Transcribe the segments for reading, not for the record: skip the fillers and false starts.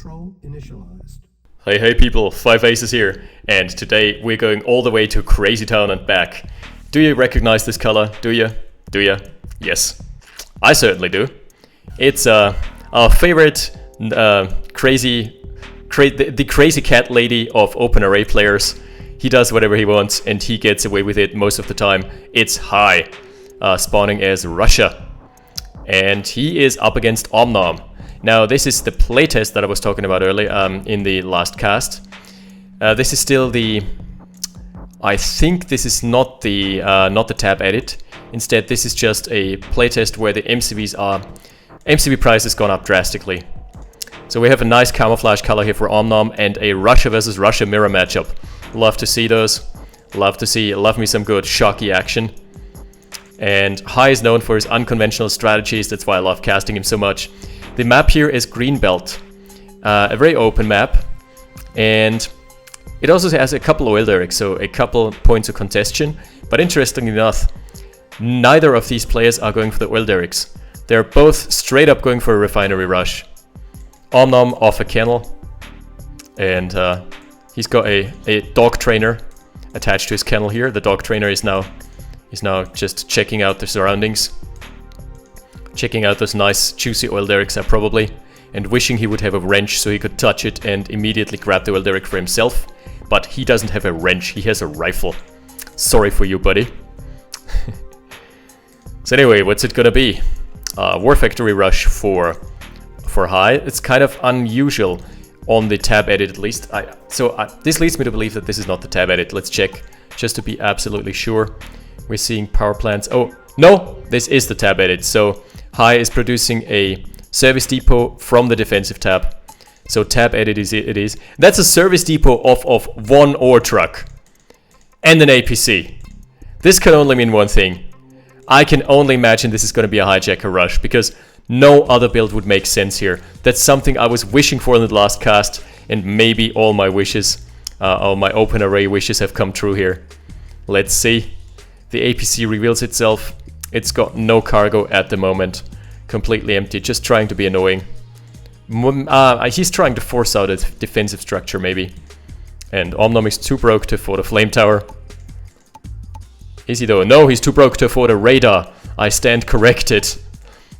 control initialized. Hey people, 5 Aces here, and today we're going all the way to Crazy Town and back. Do you recognize this color? Do you? Yes. I certainly do. It's our favorite the crazy cat lady of OpenRA players. He does whatever he wants and he gets away with it most of the time. It's High, spawning as Russia. And he is up against OmNom. Now this is the playtest that I was talking about earlier in the last cast. This is still the... I think this is not the TabEdit. Instead, this is just a playtest where the MCV price has gone up drastically. So we have a nice camouflage color here for OmNom and a Russia versus Russia mirror matchup. Love to see those. Love me some good shocky action. And High is known for his unconventional strategies. That's why I love casting him so much. The map here is Greenbelt, a very open map, and it also has a couple oil derricks, so a couple points of congestion. But interestingly enough, neither of these players are going for the oil derricks. They're both straight up going for a refinery rush. OmNom off a kennel, and he's got a dog trainer attached to his kennel here. The dog trainer is now just checking out the surroundings. Checking out those nice juicy oil derricks probably, and wishing he would have a wrench so he could touch it and immediately grab the oil derrick for himself. But he doesn't have a wrench, he has a rifle. Sorry for you, buddy. So anyway, what's it gonna be? War Factory Rush for High. It's kind of unusual on the TabEdit at least. This leads me to believe that this is not the TabEdit. Let's check just to be absolutely sure. We're seeing power plants. Oh, no, this is the TabEdit. So High is producing a service depot from the defensive tab. So TabEdit it is. That's a service depot of one ore truck and an APC. This can only mean one thing. I can only imagine this is going to be a Hijacker rush because no other build would make sense here. That's something I was wishing for in the last cast, and maybe all my wishes, all my OpenRA wishes have come true here. Let's see. The APC reveals itself. It's got no cargo at the moment. Completely empty, just trying to be annoying. He's trying to force out a defensive structure maybe. And OmNom is too broke to afford a flame tower. Is he though? No, he's too broke to afford a radar. I stand corrected.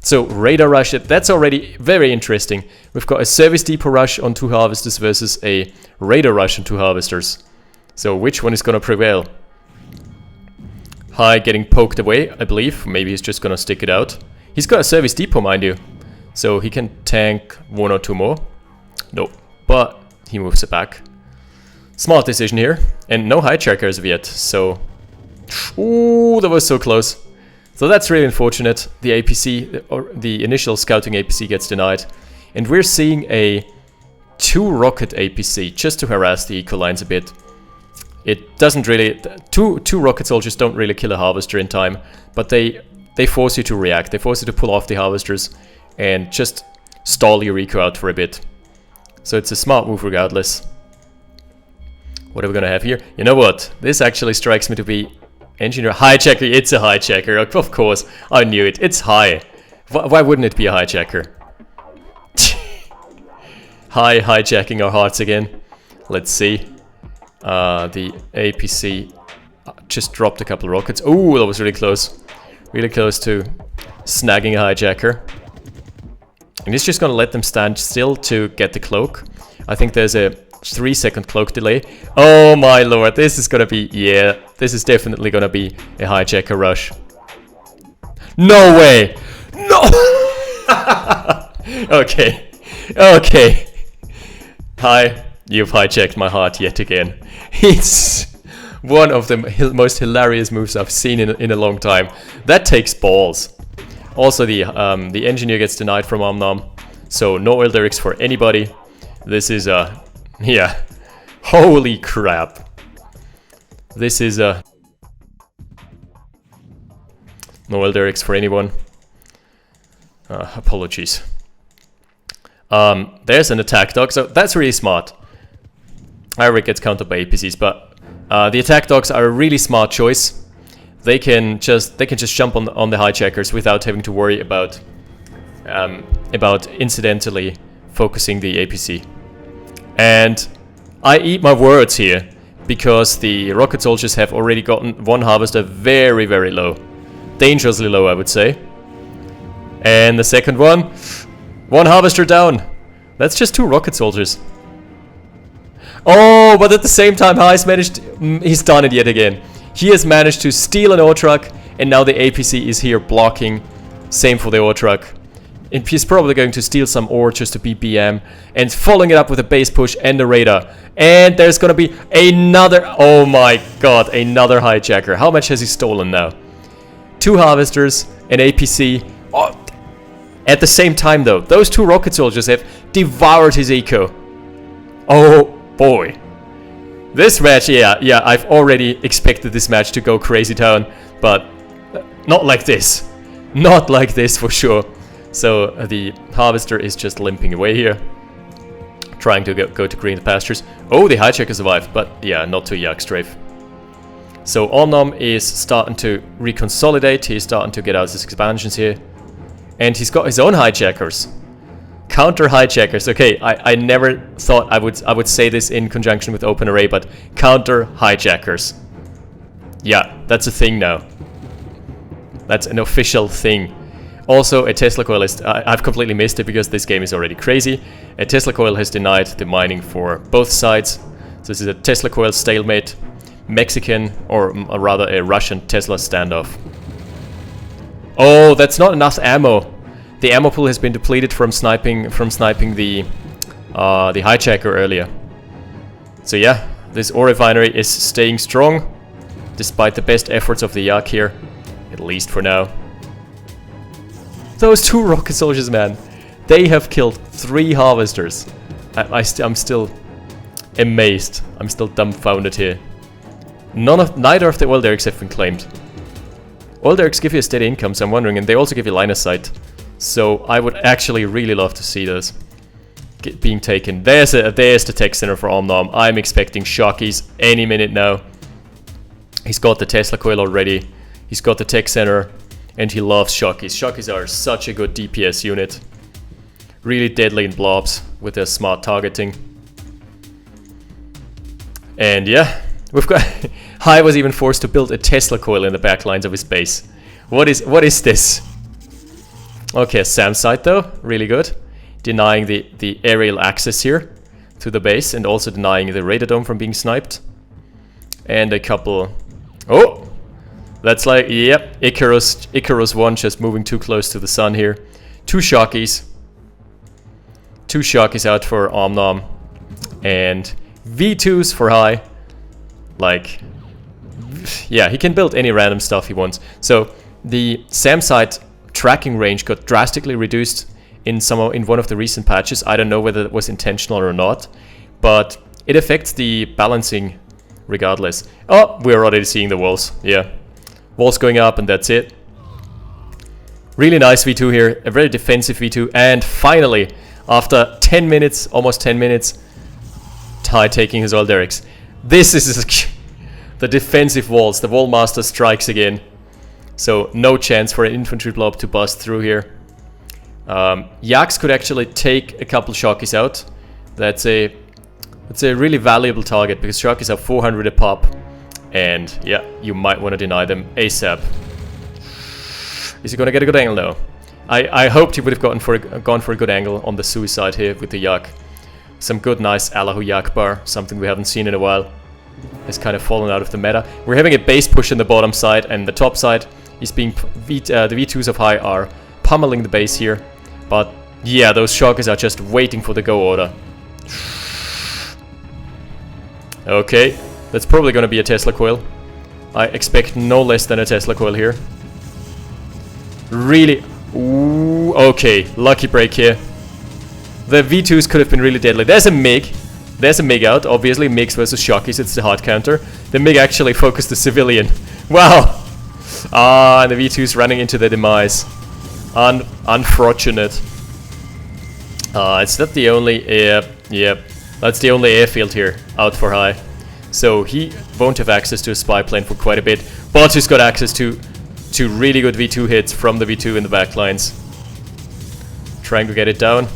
So radar rush, that's already very interesting. We've got a service depot rush on 2 harvesters versus a radar rush on 2 harvesters. So which one is going to prevail? High getting poked away, I believe. Maybe he's just gonna stick it out. He's got a service depot, mind you. So he can tank 1 or 2 more. Nope. But he moves it back. Smart decision here. And no hijacker as of yet. So... Ooh, that was so close. So that's really unfortunate. The APC, or the initial scouting APC gets denied. And we're seeing a 2 rocket APC just to harass the eco lines a bit. It doesn't really... Two rocket soldiers don't really kill a harvester in time, but they force you to react. They force you to pull off the harvesters and just stall your eco out for a bit. So it's a smart move regardless. What are we gonna have here? You know what? This actually strikes me to be engineer hijacker. It's a hijacker, of course. I knew it. It's High. Why wouldn't it be a hijacker? High hijacking our hearts again. Let's see. The APC just dropped a couple of rockets. Oh, that was really close. Really close to snagging a hijacker. And he's just gonna let them stand still to get the cloak. I think there's a 3-second cloak delay. Oh my lord, this is gonna be... Yeah, this is definitely gonna be a hijacker rush. No way! No! Okay. Hi, you've hijacked my heart yet again. It's one of the most hilarious moves I've seen in a long time. That takes balls. Also, the engineer gets denied from OmNom, so no oil derricks for anybody. This is yeah, holy crap. This is no oil derricks for anyone. Apologies. There's an attack dog, so that's really smart. Iraq gets countered by APCs, but the attack dogs are a really smart choice. They can just jump on the hijackers without having to worry about incidentally focusing the APC. And I eat my words here, because the rocket soldiers have already gotten one harvester very, very low. Dangerously low, I would say. And the second one harvester down. That's just 2 rocket soldiers. Oh, but at the same time, Hi's managed... he's done it yet again. He has managed to steal an ore truck, and now the APC is here blocking. Same for the ore truck. And he's probably going to steal some ore just to beat BM, and following it up with a base push and a radar. And there's gonna be another... oh my god, another hijacker. How much has he stolen now? 2 harvesters, an APC. Oh, at the same time though, those 2 rocket soldiers have devoured his eco. Oh boy. This match, yeah, I've already expected this match to go crazy town, but not like this. Not like this for sure. So the harvester is just limping away here, trying to go to green pastures. Oh, the hijacker survived, but yeah, not to Yak strafe. So OmNom is starting to reconsolidate. He's starting to get out his expansions here. And he's got his own hijackers. Counter hijackers. Okay, I never thought I would say this in conjunction with OpenRA, but counter hijackers. Yeah, that's a thing now. That's an official thing. Also, a Tesla coil is... I've completely missed it because this game is already crazy. A Tesla coil has denied the mining for both sides. So this is a Tesla coil stalemate. Mexican, or rather a Russian Tesla standoff. Oh, that's not enough ammo. The ammo pool has been depleted from sniping the hijacker earlier. So yeah, this ore refinery is staying strong, despite the best efforts of the Yak here, at least for now. Those 2 rocket soldiers, man, they have killed 3 harvesters. I'm still amazed. I'm still dumbfounded here. Neither of the oil derricks have been claimed. Oil derricks give you a steady income, so I'm wondering, and they also give you line of sight. So I would actually really love to see those being taken. There's the tech center for OmNom. I'm expecting Shockies any minute now. He's got the Tesla coil already. He's got the tech center, and he loves Shockies. Shockies are such a good DPS unit. Really deadly in blobs with their smart targeting. And yeah, we've got... Hi was even forced to build a Tesla coil in the back lines of his base. What is this? Okay, SAM site though, really good. Denying the aerial access here to the base, and also denying the radar dome from being sniped. And a couple... oh! That's like, yep, Icarus 1 just moving too close to the sun here. 2 Shockies. 2 Shockies out for OmNom. And V2s for Hi. Like, yeah, he can build any random stuff he wants. So the SAM site tracking range got drastically reduced in one of the recent patches. I don't know whether it was intentional or not, but it affects the balancing regardless. Oh, we're already seeing the walls. Yeah, walls going up, and that's it. Really nice V2 here, a very defensive V2, and finally, after 10 minutes, almost 10 minutes, Ty taking his oil derricks. This is the defensive walls. The wall master strikes again. So no chance for an infantry blob to bust through here. Yaks could actually take a couple Shockies out. That's a really valuable target because Shockies are 400 a pop. And yeah, you might want to deny them ASAP. Is he gonna get a good angle though? I hoped he would have gone for a good angle on the suicide here with the Yak. Some good nice Allahu Yak bar, something we haven't seen in a while. Has kind of fallen out of the meta. We're having a base push in the bottom side, and the top side is being the V2s of Hi are pummeling the base here. But yeah, those Shockies are just waiting for the go order. Okay, that's probably gonna be a Tesla coil. I expect no less than a Tesla coil here. Really? Ooh, okay, lucky break here. The V2s could have been really deadly. There's a MiG. There's a MiG out. Obviously, MiGs versus Shockies. It's the hard counter. The MiG actually focused the civilian. Wow. Ah, and the V2's running into their demise. Unfortunate. It's not the only air... Yep. That's the only airfield here out for Hi. So he won't have access to a spy plane for quite a bit. But he's got access to really good V2 hits from the V2 in the back lines. Trying to get it down.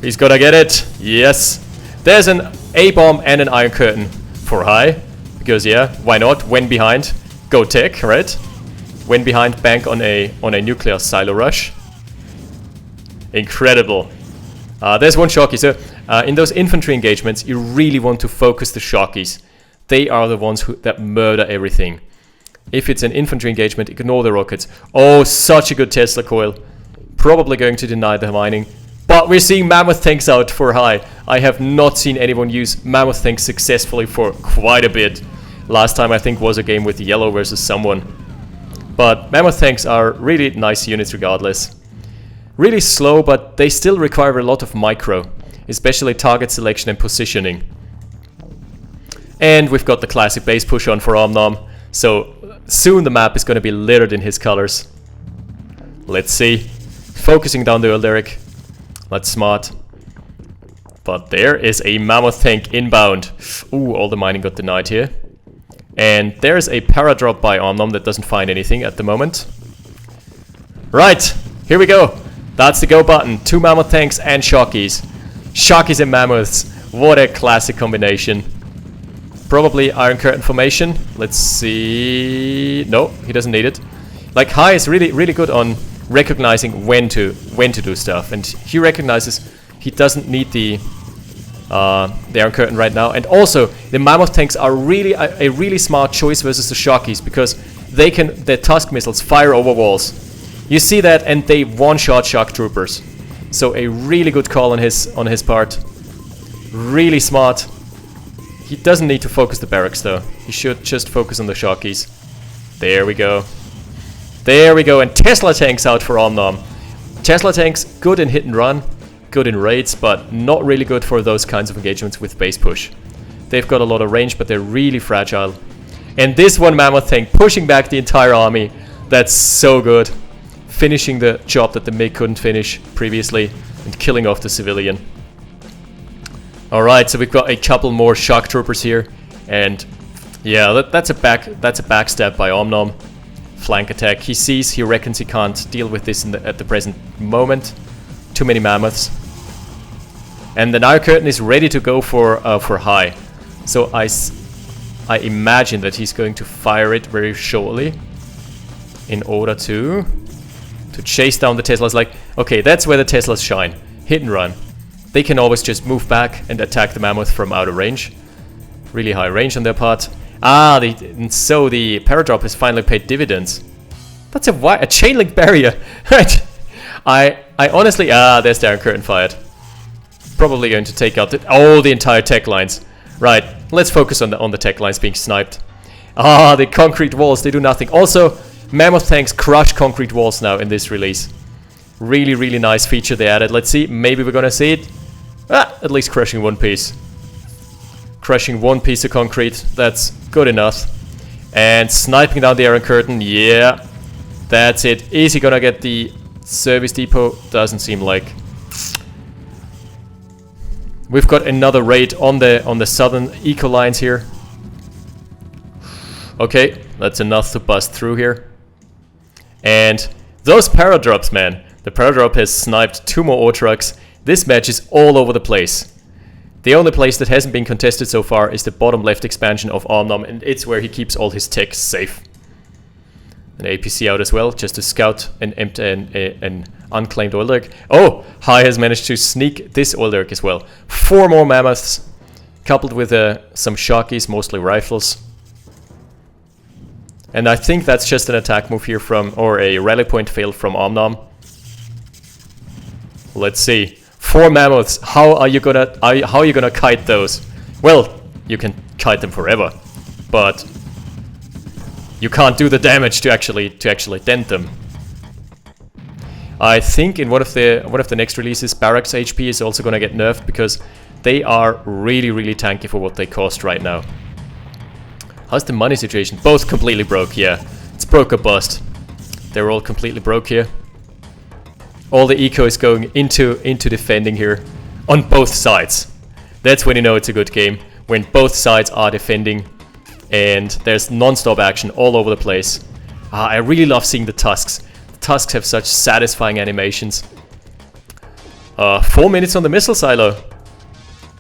He's gonna get it. Yes. There's an A-bomb and an Iron Curtain for high. Because yeah, why not? When behind, go tech, right? When behind, bank on a nuclear silo rush. Incredible. There's one Shocky. So in those infantry engagements, you really want to focus the Shockies. They are the ones that murder everything. If it's an infantry engagement, ignore the rockets. Oh, such a good Tesla coil. Probably going to deny the mining. But we're seeing Mammoth tanks out for high. I have not seen anyone use Mammoth tanks successfully for quite a bit. Last time I think was a game with yellow versus someone. But Mammoth tanks are really nice units regardless. Really slow, but they still require a lot of micro. Especially target selection and positioning. And we've got the classic base push on for OmNom. So soon the map is going to be littered in his colors. Let's see. Focusing down the Ulderic. That's smart. But there is a Mammoth tank inbound. Ooh, all the mining got denied here. And there's a paradrop by OmNom that doesn't find anything at the moment. Right, here we go. That's the go button. 2 Mammoth tanks and Shockies. Shockies and Mammoths. What a classic combination. Probably Iron Curtain formation. Let's see. No, he doesn't need it. Like High is really good on recognizing when to do stuff, and he recognizes he doesn't need the Iron Curtain right now. And also, the Mammoth tanks are really a really smart choice versus the Shockies because their Tusk missiles fire over walls. You see that, and they one-shot Shock Troopers. So a really good call on his part. Really smart. He doesn't need to focus the barracks though. He should just focus on the Shockies. There we go. There we go, and Tesla tanks out for OmNom. Tesla tanks, good in hit and run, good in raids, but not really good for those kinds of engagements with base push. They've got a lot of range, but they're really fragile. And this one Mammoth tank pushing back the entire army. That's so good. Finishing the job that the MiG couldn't finish previously and killing off the civilian. Alright, so we've got a couple more Shock Troopers here. And yeah, that's a backstab by OmNom. Flank attack. He reckons he can't deal with this at the present moment. Too many Mammoths. And the Iron Curtain is ready to go for high. So I imagine that he's going to fire it very shortly in order to chase down the Teslas. Like, okay, that's where the Teslas shine. Hit and run. They can always just move back and attack the Mammoth from out of range. Really high range on their part. And so the paradrop has finally paid dividends. That's a chain link barrier. Right. I honestly, there's the Iron Curtain fired. Probably going to take out the entire tech lines. Right, let's focus on the tech lines being sniped. The concrete walls, they do nothing. Also, Mammoth tanks crush concrete walls now in this release. Really nice feature they added. Let's see, maybe we're gonna see it. At least crushing one piece. Crushing one piece of concrete, that's good enough. And sniping down the Iron Curtain, yeah. That's it. Is he gonna get the service depot? Doesn't seem like. We've got another raid on the southern eco lines here. Okay, that's enough to bust through here. And those paradrops, man. The paradrop has sniped 2 more ore trucks. This match is all over the place. The only place that hasn't been contested so far is the bottom left expansion of OmNom, and it's where he keeps all his tech safe. An APC out as well, just to scout an unclaimed oil derrick. Oh, High has managed to sneak this oil derrick as well. 4 more Mammoths, coupled with some Shockies, mostly rifles. And I think that's just an attack move here or a rally point fail from OmNom. Let's see. 4 Mammoths. How are you gonna kite those? Well, you can kite them forever, but you can't do the damage to actually dent them. I think in one of the next releases, Barracks HP is also gonna get nerfed because they are really tanky for what they cost right now. How's the money situation? Both completely broke, yeah. It's broke or bust. They're all completely broke here. All the eco is going into defending here on both sides. That's when you know it's a good game. When both sides are defending and there's non-stop action all over the place. I really love seeing the Tusks. The Tusks have such satisfying animations. 4 minutes on the missile silo.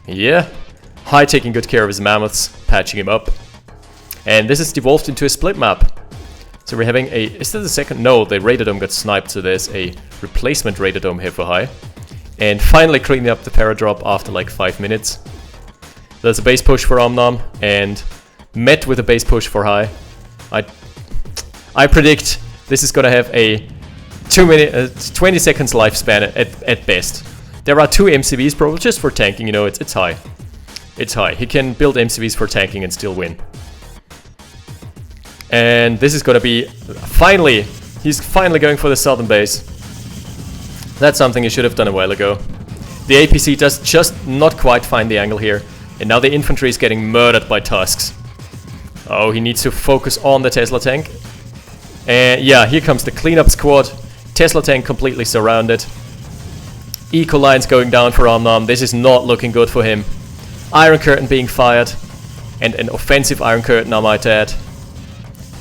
Yeah. High taking good care of his mammoths, patching him up. And this is devolved into a split map. So we're having a... Is that the second? No, the Radadome got sniped, so there's a replacement Radadome here for High. And finally cleaning up the Paradrop after like 5 minutes. There's a base push for OmNom, and met with a base push for High. I predict this is gonna have a 20 seconds lifespan at best. There are 2 MCVs probably just for tanking, you know, it's High. It's High. He can build MCVs for tanking and still win. And this is gonna be... Finally! He's finally going for the southern base. That's something he should have done a while ago. The APC does just not quite find the angle here. And now the infantry is getting murdered by Tusks. Oh, he needs to focus on the Tesla tank. And yeah, here comes the cleanup squad. Tesla tank completely surrounded. Eco lines going down for OmNom. This is not looking good for him. Iron Curtain being fired. And an offensive Iron Curtain, I might add.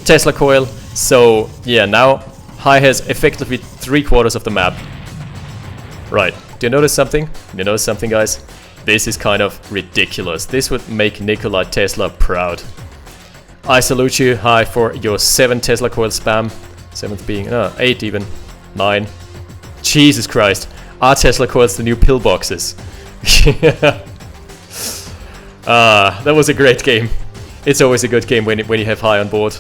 Tesla coil. So yeah, now High has effectively 3/4 of the map. Right. Do you notice something? Do you notice something, guys? This is kind of ridiculous. This would make Nikola Tesla proud. I salute you, High, for your 7 Tesla coil spam. 7th being 8 even. 9. Jesus Christ. Are Tesla coils the new pillboxes? That was a great game. It's always a good game when you have High on board.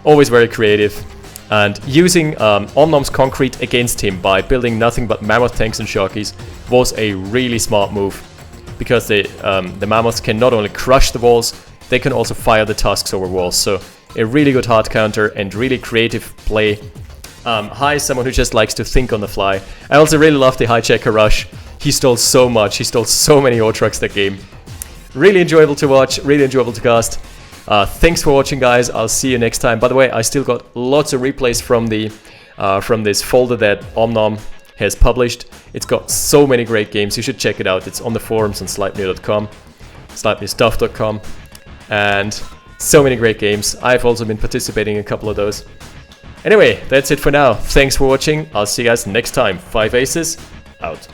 Always very creative. And using OmNom's concrete against him by building nothing but Mammoth tanks and Sharkies was a really smart move. Because the Mammoths can not only crush the walls, they can also fire the Tusks over walls. So a really good hard counter and really creative play. High is someone who just likes to think on the fly. I also really love the Hijacker rush. He stole so much. He stole so many ore trucks that game. Really enjoyable to watch. Really enjoyable to cast. Thanks for watching, guys. I'll see you next time. By the way, I still got lots of replays from this folder that OmNom has published. It's got so many great games. You should check it out. It's on the forums on sleipnir.com, sleipnirstuff.com, and so many great games. I've also been participating in a couple of those. Anyway, that's it for now. Thanks for watching. I'll see you guys next time. 5 Aces, out.